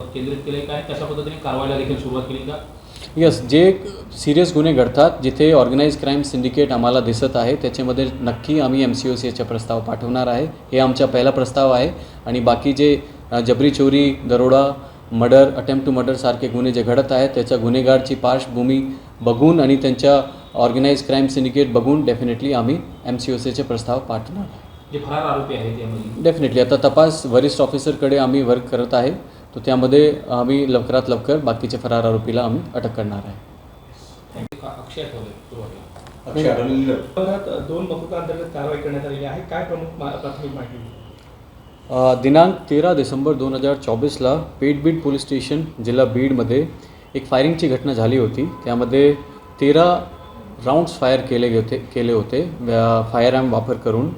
केंद्रित केले काय कशा पद्धतीने कारवाईला देखील सुरुवात केली का? यस, जे सिरियस गुन्हे घडतात जिथे ऑर्गनाइज क्राईम सिंडिकेट आम्हाला दिसत आहे त्याच्यामध्ये नक्की आम्ही MCOCचा प्रस्ताव पाठवणार आहे. हे आमचा पहिला प्रस्ताव आहे. आणि बाकी जे जबरी चोरी, दरोडा, मर्डर, अटेम्प्ट टू मर्डर सारखे गुन्हे जे घडत आहेत त्याच्या गुन्हेगारची पार्श्वभूमी बघून आणि त्यांच्या ऑर्गनाइज क्राईम सिंडिकेट बघून डेफिनेटली आम्ही MCOCचे प्रस्ताव पाठवणार आहे. जे फरार आरोपी आहेत यामध्ये डेफिनेटली आता तपास वरिष्ठ ऑफिसरकडे आम्ही वर्क करत आहे. तो त्यामध्ये आम्ही लवकरात लवकर बाकीचे फरार आरोपीला आम्ही अटक करणार आहे. अक्षय ठेवले सुरुवातीला अक्षय आढळले. दोन मसुदांतर्गत कारवाई करण्यात आलेली आहे. काय प्राथमिक माहिती? दिनांक 13 डिसेंबर 2024ला पेठबीड पोलीस स्टेशन जिल्हा बीडमध्ये एक फायरिंगची घटना झाली होती. त्यामध्ये 13 राऊंड्स फायर केले होते फायर आर्म वापर करून.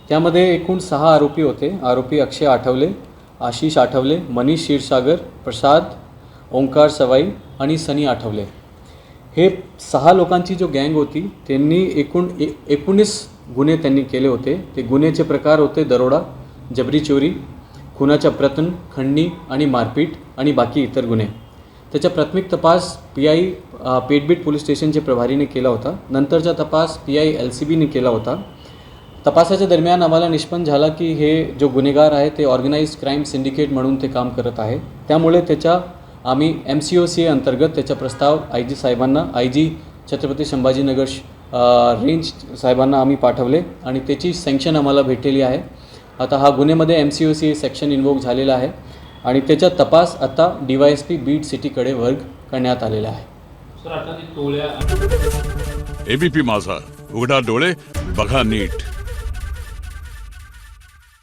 त्यामध्ये एकूण 6 आरोपी होते. आरोपी अक्षय आठवले, आशिष आठवले, मनीष क्षीरसागर, प्रसाद, ओंकार सवाई आणि सनी आठवले. हे 6 लोकांची जो गँग होती त्यांनी एकूण 19 गुन्हे त्यांनी केले होते. ते गुन्ह्याचे प्रकार होते दरोडा, जबरी चोरी, खुनाचा प्रयत्न, खंडणी आणि मारपीट आणि बाकी इतर गुन्हे. त्याचा प्राथमिक तपास PI पेठबीड पोलीस स्टेशनचे प्रभारीने केला होता. नंतरचा तपास PI LCBने केला होता. तपासाच्या दरम्यान आम्हाला निष्पन्न झाला की हे जो गुन्हेगार आहे ते ऑर्गनाइज क्राईम सिंडिकेट म्हणून ते काम करत आहे. त्यामुळे त्याच्या आम्ही MCOC अंतर्गत त्याचा प्रस्ताव IG साहेबांना, IG छत्रपती संभाजीनगर रेंज साहेबांना आम्ही पाठवले आणि त्याची सँक्शन आम्हाला भेटलेली आहे. आता हा गुन्ह्यामध्ये MCOC सेक्शन इन्वोक झालेला आहे आणि त्याचा तपास आता DYSP बीड सिटीकडे वर्ग करण्यात आलेला आहे. सर आता टोळ्या ABP माझा, उघडा डोळे बघा नीट.